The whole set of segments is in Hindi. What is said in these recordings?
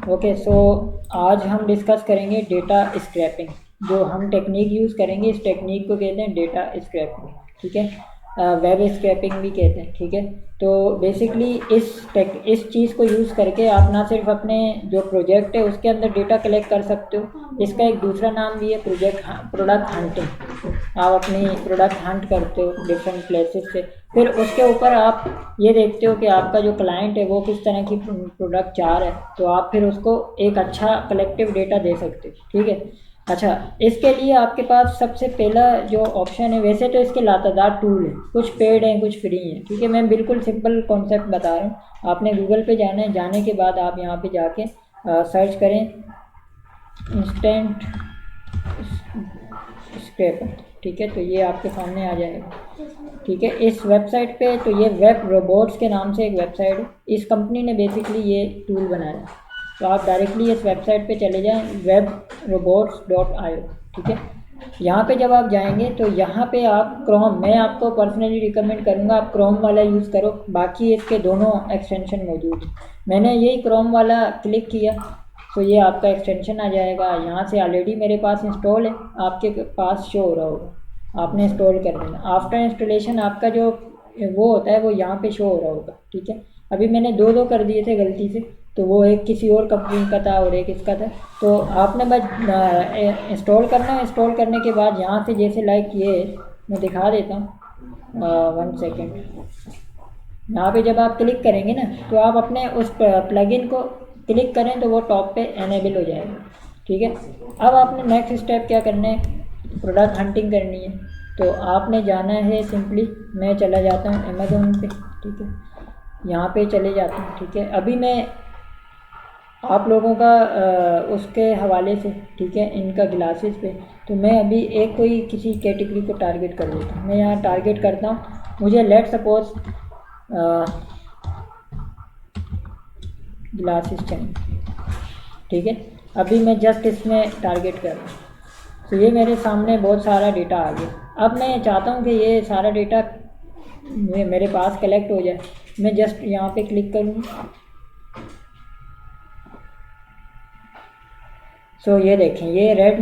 ओके, सो आज हम डिस्कस करेंगे डेटा स्क्रैपिंग। जो हम टेक्निक यूज़ करेंगे इस टेक्निक को कहते हैं डेटा स्क्रैपिंग, ठीक है। वेब स्क्रैपिंग भी कहते हैं, ठीक है। तो बेसिकली इस चीज़ को यूज़ करके आप ना सिर्फ अपने जो प्रोजेक्ट है उसके अंदर डेटा कलेक्ट कर सकते हो, इसका एक दूसरा नाम भी है प्रोडक्ट हंटिंग। आप अपनी प्रोडक्ट हंट करते हो डिफरेंट प्लेसेस से, फिर उसके ऊपर आप ये देखते हो कि आपका जो क्लाइंट है वो किस तरह की प्रोडक्ट चाह रहा है, तो आप फिर उसको एक अच्छा कलेक्टिव डेटा दे सकते हो, ठीक है। अच्छा, इसके लिए आपके पास सबसे पहला जो ऑप्शन है, वैसे तो इसके लातादार टूल है, कुछ पेड हैं कुछ फ्री हैं, ठीक है। मैं बिल्कुल सिंपल कॉन्सेप्ट बता रहा हूँ। आपने गूगल पे जाना है, जाने के बाद आप यहाँ पे जाके सर्च करें इंस्टेंट स्क्रैपर, ठीक है। तो ये आपके सामने आ जाएगा, ठीक है। इस वेबसाइट पे, तो ये वेब रोबोट्स के नाम से एक वेबसाइट है, इस कंपनी ने बेसिकली ये टूल बनाया है। तो आप डायरेक्टली इस वेबसाइट पे चले जाएं webrobots.io, ठीक है। यहाँ पे जब आप जाएंगे तो यहाँ पे आप क्रोम, मैं आपको पर्सनली रिकमेंड करूँगा आप क्रोम वाला यूज़ करो, बाकी इसके दोनों एक्सटेंशन मौजूद हैं। मैंने यही क्रोम वाला क्लिक किया तो ये आपका एक्सटेंशन आ जाएगा। यहाँ से ऑलरेडी मेरे पास इंस्टॉल है, आपके पास शो हो रहा होगा, आपने इंस्टॉल कर देना। आफ्टर इंस्टॉलेशन आपका जो वो होता है वो यहाँ पे शो हो रहा होगा, ठीक है। अभी मैंने दो कर दिए थे गलती से, तो वो एक किसी और कंपनी का था और एक इसका था। तो आपने बस इंस्टॉल करना है। इंस्टॉल करने के बाद यहाँ से जैसे लाइक ये मैं दिखा देता हूँ, 1 सेकेंड। यहाँ पे जब आप क्लिक करेंगे ना, तो आप अपने उस प्लगइन को क्लिक करें तो वो टॉप पे एनेबल हो जाएगा, ठीक है। अब आपने नेक्स्ट स्टेप क्या करना है, प्रोडक्ट हंटिंग करनी है। तो आपने जाना है सिंपली, मैं चला जाता हूँ अमेज़ोन पे, ठीक है। यहाँ पे चले जाता हूँ, ठीक है। अभी मैं आप लोगों का उसके हवाले से, ठीक है, इनका ग्लासेस पे, तो मैं अभी एक कोई किसी कैटेगरी को टारगेट कर देता हूँ। मैं यहाँ टारगेट करता हूँ, मुझे लेट सपोज ग्लासेस चाहिए, ठीक है। अभी मैं जस्ट इसमें टारगेट कर रहा हूँ, तो ये मेरे सामने बहुत सारा डेटा आ गया। अब मैं चाहता हूँ कि ये सारा डेटा मेरे पास कलेक्ट हो जाए। मैं जस्ट यहाँ पे क्लिक करूँगा, सो ये देखें ये रेड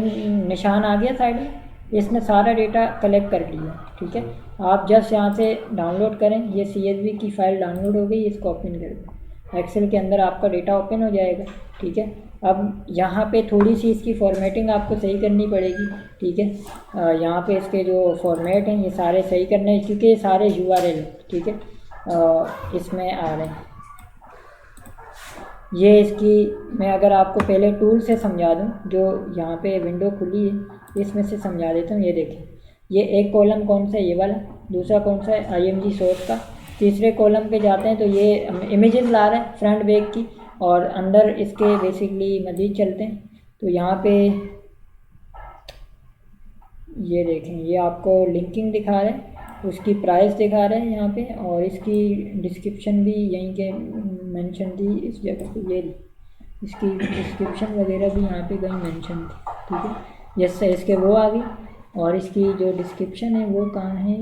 निशान आ गया साइड में, इसने सारा डेटा कलेक्ट कर लिया, ठीक है। आप जस्ट यहाँ से डाउनलोड करें, ये CSV की फ़ाइल डाउनलोड हो गई, इसको ओपन कर दें। एक्सेल के अंदर आपका डेटा ओपन हो जाएगा, ठीक है। अब यहाँ पे थोड़ी सी इसकी फॉर्मेटिंग आपको सही करनी पड़ेगी, ठीक है। यहाँ पे इसके जो फॉर्मेट हैं ये सारे सही करने हैं, क्योंकि ये सारे URL, ठीक है, इसमें आ रहे हैं। ये इसकी मैं अगर आपको पहले टूल से समझा दूं, जो यहाँ पे विंडो खुली है इसमें से समझा देता हूँ। ये देखें, ये एक कॉलम कौन सा है, ये वाला। दूसरा कौन सा है, IMG सोर्स का। तीसरे कॉलम पे जाते हैं तो ये इमेजेस ला रहे हैं फ्रंट बैक की, और अंदर इसके बेसिकली मज़ीद चलते हैं। तो यहाँ पे ये देखें, ये आपको लिंकिंग दिखा रहे हैं, उसकी प्राइस दिखा रहे हैं यहाँ पे, और इसकी डिस्क्रिप्शन भी यहीं के मेंशन थी इस जगह पे। ये इसकी डिस्क्रिप्शन वगैरह भी यहाँ पे कहीं मेंशन थी, ठीक है। यस सर, इसके वो आ गई, और इसकी जो डिस्क्रिप्शन है वो कहाँ है,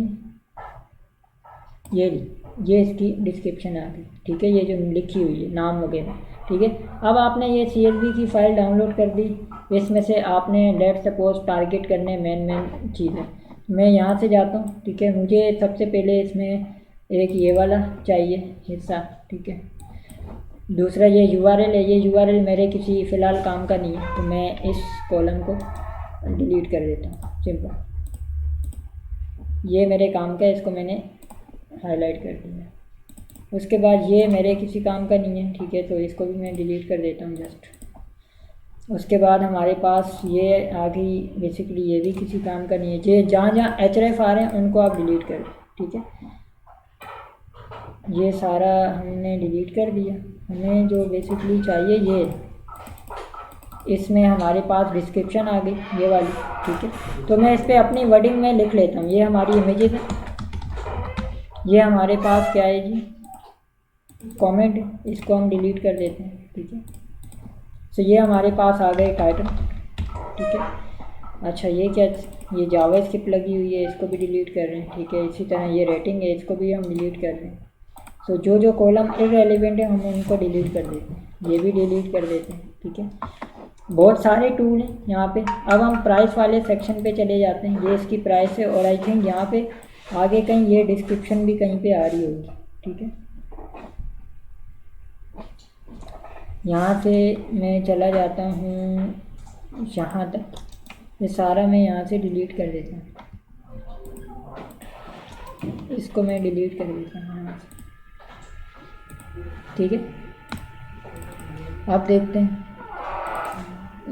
ये इसकी डिस्क्रिप्शन आ गई, ठीक है। ये जो लिखी हुई है नाम वगैरह, ठीक है। अब आपने ये CSV की फ़ाइल डाउनलोड कर दी, इसमें से आपने लेट सपोज टारगेट करने मेन चीज़ें। मैं यहाँ से जाता हूँ, ठीक है। मुझे सबसे पहले इसमें एक ये वाला चाहिए हिस्सा, ठीक है। दूसरा ये URL है, ये URL मेरे किसी फ़िलहाल काम का नहीं है, तो मैं इस कॉलम को डिलीट कर देता हूँ, सिंपल। ये मेरे काम का है, इसको मैंने हाईलाइट कर दिया। उसके बाद ये मेरे किसी काम का नहीं है, ठीक है, तो इसको भी मैं डिलीट कर देता हूँ जस्ट। उसके बाद हमारे पास ये आ गई, बेसिकली ये भी किसी काम का नहीं है। ये जहाँ href आ रहे हैं उनको आप डिलीट कर दें, ठीक है। ये सारा हमने डिलीट कर दिया। हमें जो बेसिकली चाहिए ये, इसमें हमारे पास डिस्क्रिप्शन आ गई ये वाली, ठीक है। तो मैं इस पर अपनी वर्डिंग में लिख लेता हूँ। ये हमारी इमेजेस है, ये हमारे पास क्या है जी, कमेंट, इसको हम डिलीट कर देते हैं, ठीक है। तो ये हमारे पास आ गए टाइटल, ठीक है। अच्छा, ये क्या, ये जावास्क्रिप्ट लगी हुई है, इसको भी डिलीट कर रहे हैं, ठीक है। इसी तरह ये रेटिंग है, इसको भी हम डिलीट कर रहे हैं। तो जो कॉलम इररेलेवेंट है हम उनको डिलीट कर देते हैं, ये भी डिलीट कर देते हैं, ठीक है, बहुत सारे टूल हैं यहाँ पे। अब हम प्राइस वाले सेक्शन पे चले जाते हैं। ये इसकी प्राइस है, और आई थिंक यहाँ पे आगे कहीं ये डिस्क्रिप्शन भी कहीं पे आ रही होगी। ठीक है, यहाँ से मैं चला जाता हूँ यहाँ तक, ये सारा मैं यहाँ से डिलीट कर देता हूँ, इसको मैं डिलीट कर देता हूँ यहाँ से। ठीक है, अब देखते हैं,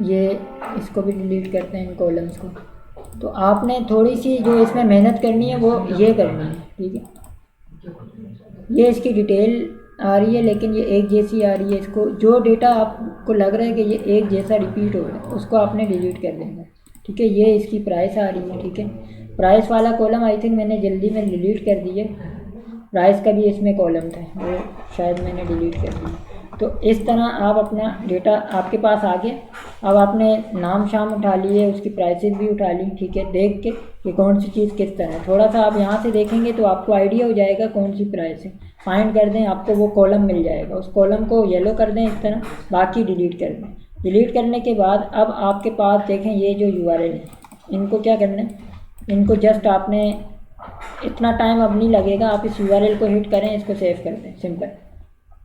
ये इसको भी डिलीट करते हैं, इन कॉलम्स को। तो आपने थोड़ी सी जो इसमें मेहनत करनी है वो ये करनी है। ठीक है, ये इसकी डिटेल आ रही है, लेकिन ये एक जैसी आ रही है। इसको जो डेटा आपको लग रहा है कि ये एक जैसा रिपीट हो रहा है, उसको आपने डिलीट कर देना। ठीक है, ये इसकी प्राइस आ रही है। ठीक है, प्राइस वाला कॉलम आई थिंक मैंने जल्दी में डिलीट कर दिया। प्राइस का भी इसमें कॉलम था, वो शायद मैंने डिलीट कर दिया। तो इस तरह आप अपना डेटा आपके पास आ गया। अब आपने नाम शाम उठा लिए, उसकी प्राइसेस भी उठा ली। ठीक है, देख के कि कौन सी चीज़ किस तरह है, थोड़ा सा आप यहाँ से देखेंगे तो आपको आइडिया हो जाएगा कौन सी प्राइस है। फाइंड कर दें, आपको वो कॉलम मिल जाएगा। उस कॉलम को येलो कर दें इस तरह, बाकी डिलीट कर दें। डिलीट करने के बाद अब आपके पास देखें ये जो URL है, इनको क्या करना है, इनको जस्ट आपने, इतना टाइम अब नहीं लगेगा, आप इस URL को हिट करें, इसको सेव कर दें। सिंपल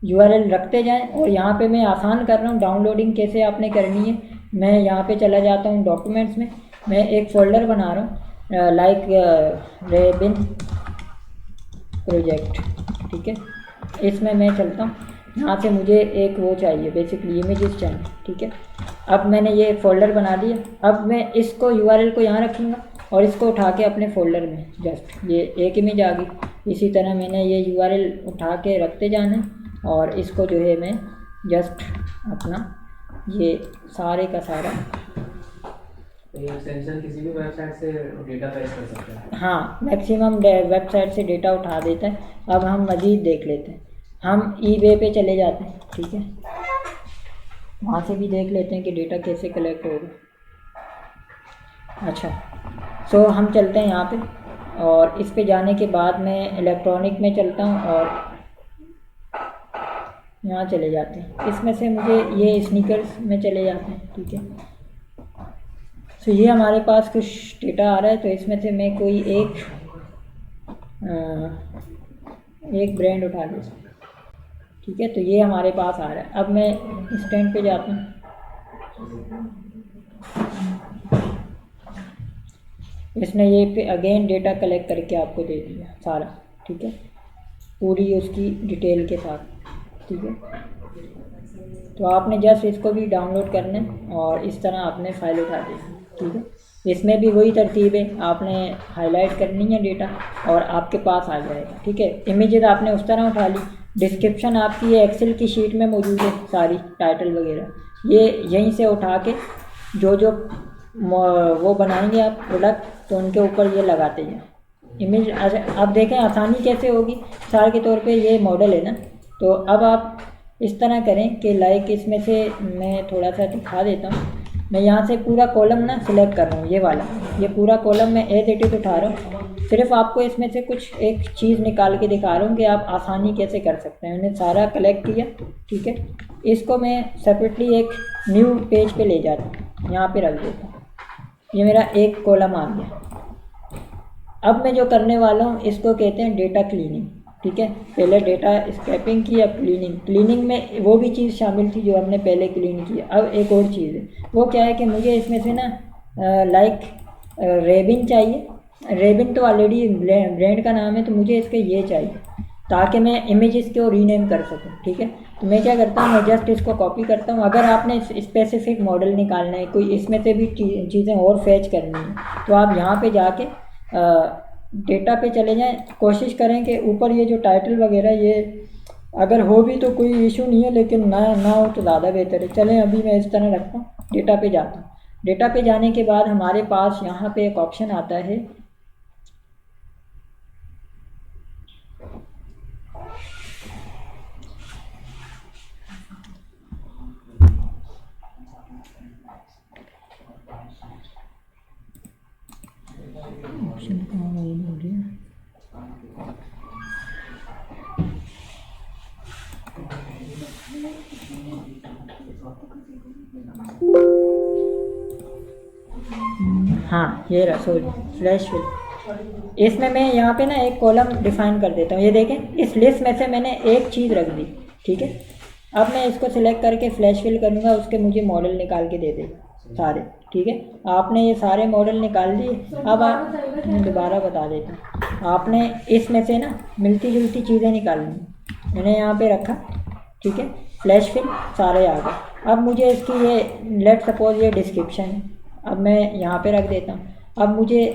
URL रखते जाएं। और यहाँ पे मैं आसान कर रहा हूँ, डाउनलोडिंग कैसे आपने करनी है। मैं यहाँ पे चला जाता हूँ डॉक्यूमेंट्स में, मैं एक फ़ोल्डर बना रहा हूँ लाइक रेबिन प्रोजेक्ट। ठीक है, इसमें मैं चलता हूँ। यहाँ से मुझे एक वो चाहिए, बेसिकली इमेजेस चाहिए। ठीक है, अब मैंने ये फ़ोल्डर बना दिया। अब मैं इसको URL को यहाँ रखूँगा और इसको उठा के अपने फ़ोल्डर में, जस्ट ये एक इमेज आ गई। इसी तरह मैंने ये URL उठा के रखते जाना, और इसको जो है मैं जस्ट अपना ये सारे का सारा, ये एक्सटेंशन किसी भी वेबसाइट से डेटा फेच कर सकते हैं। हाँ, मैक्सिमम वेबसाइट से डेटा उठा देता है। अब हम मज़ीद देख लेते हैं, हम eBay पे चले जाते हैं। ठीक है, वहाँ से भी देख लेते हैं कि डेटा कैसे कलेक्ट होगा। अच्छा, सो हम चलते हैं यहाँ पे, और इस पे जाने के बाद मैं इलेक्ट्रॉनिक में चलता हूँ और यहाँ चले जाते हैं। इसमें से मुझे ये स्नीकर्स में चले जाते हैं। ठीक है, तो ये हमारे पास कुछ डेटा आ रहा है, तो इसमें से मैं कोई एक ब्रांड उठा लेता हूँ। ठीक है, तो ये हमारे पास आ रहा है। अब मैं स्टैंड पे जाता हूँ, इसने ये पे अगेन डेटा कलेक्ट करके आपको दे दिया सारा। ठीक है, पूरी उसकी डिटेल के साथ। ठीक है, तो आपने जस्ट इसको भी डाउनलोड करना है और इस तरह आपने फ़ाइल उठा दी। ठीक है, इसमें भी वही तरतीब है, आपने हाईलाइट करनी है डेटा और आपके पास आ जाएगा। ठीक है, इमेजेस आपने उस तरह उठा ली। डिस्क्रिप्शन आपकी ये एक्सेल की शीट में मौजूद है, सारी टाइटल वगैरह ये यहीं से उठा के जो जो वो बनाएंगे आप प्रोडक्ट, तो उनके ऊपर ये लगाते हैं इमेज। अब देखें आसानी कैसे होगी। मिसाल के तौर पे ये मॉडल है ना, तो अब आप इस तरह करें कि लाइक इसमें से मैं थोड़ा सा दिखा देता हूँ। मैं यहाँ से पूरा कॉलम ना सिलेक्ट कर रहा हूँ, ये वाला, ये पूरा कॉलम मैं एज इट इज़ उठा रहा हूँ। सिर्फ आपको इसमें से कुछ एक चीज़ निकाल के दिखा रहा हूँ कि आप आसानी कैसे कर सकते हैं। मैंने सारा कलेक्ट किया। ठीक है, इसको मैं सेपरेटली एक न्यू पेज पे ले जाता हूँ, यहाँ पे रख देता हूँ। ये मेरा एक कॉलम आ गया। अब मैं जो करने वाला हूँ इसको कहते हैं डेटा क्लीनिंग। ठीक है, पहले डेटा स्क्रैपिंग की, अब क्लीनिंग। क्लीनिंग में वो भी चीज़ शामिल थी जो हमने पहले क्लीन की। अब एक और चीज़ है, वो क्या है कि मुझे इसमें से ना लाइक रेबिन चाहिए। रेबिन तो ऑलरेडी ब्रांड का नाम है, तो मुझे इसके ये चाहिए ताकि मैं इमेजेस को रीनेम कर सकूं। ठीक है, तो मैं क्या करता हूँ, मैं जस्ट इसको कॉपी करता हूँ। अगर आपने स्पेसिफिक मॉडल निकालना है, कोई इसमें से भी चीज़ें और फैच करनी है, तो आप यहाँ पे जाके डेटा पे चले जाएं। कोशिश करें कि ऊपर ये जो टाइटल वगैरह ये अगर हो भी तो कोई इशू नहीं है, लेकिन ना हो तो ज़्यादा बेहतर है। चलें, अभी मैं इस तरह रखता हूँ, डेटा पे जाता हूँ। डेटा पे जाने के बाद हमारे पास यहाँ पे एक ऑप्शन आता है, ऑप्शन कहाँ हो रही है, हाँ ये रहा सॉरी फ्लैश फिल। इसमें मैं यहाँ पे ना एक कॉलम डिफाइन कर देता हूँ। ये देखें इस लिस्ट में से मैंने एक चीज़ रख दी, ठीक है। अब मैं इसको सिलेक्ट करके फ्लैश फिल करूँगा, उसके मुझे मॉडल निकाल के दे देगा सारे, ठीक है। आपने ये सारे मॉडल निकाल दिए। अब आप मैं दोबारा बता देता हूँ, आपने इसमें से ना मिलती जुलती चीज़ें निकालनी। मैंने यहाँ पे रखा, ठीक है, फ्लैश फिल सारे आ गए। अब मुझे इसकी ये लेट सपोज ये डिस्क्रिप्शन है, अब मैं यहाँ पे रख देता हूँ। अब मुझे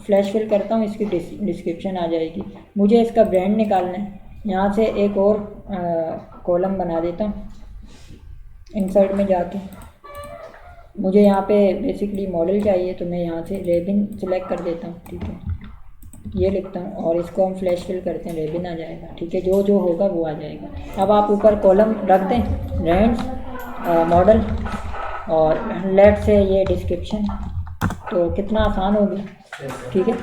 फ्लैश फिल करता हूँ, इसकी डिस्क्रिप्शन आ जाएगी। मुझे इसका ब्रांड निकालना है, यहाँ से एक और कॉलम बना देता हूँ इंसर्ट में जाके। मुझे यहाँ पे बेसिकली मॉडल चाहिए, तो मैं यहाँ से रेबिन सिलेक्ट कर देता हूँ, ठीक है, ये लिखता हूँ और इसको हम फ्लैश फिल करते हैं, रेबिन आ जाएगा, ठीक है। जो जो होगा वो आ जाएगा। अब आप ऊपर कॉलम रख दें, ब्रांड्स, मॉडल और लेट से ये डिस्क्रिप्शन, तो कितना आसान हो गया, ठीक है।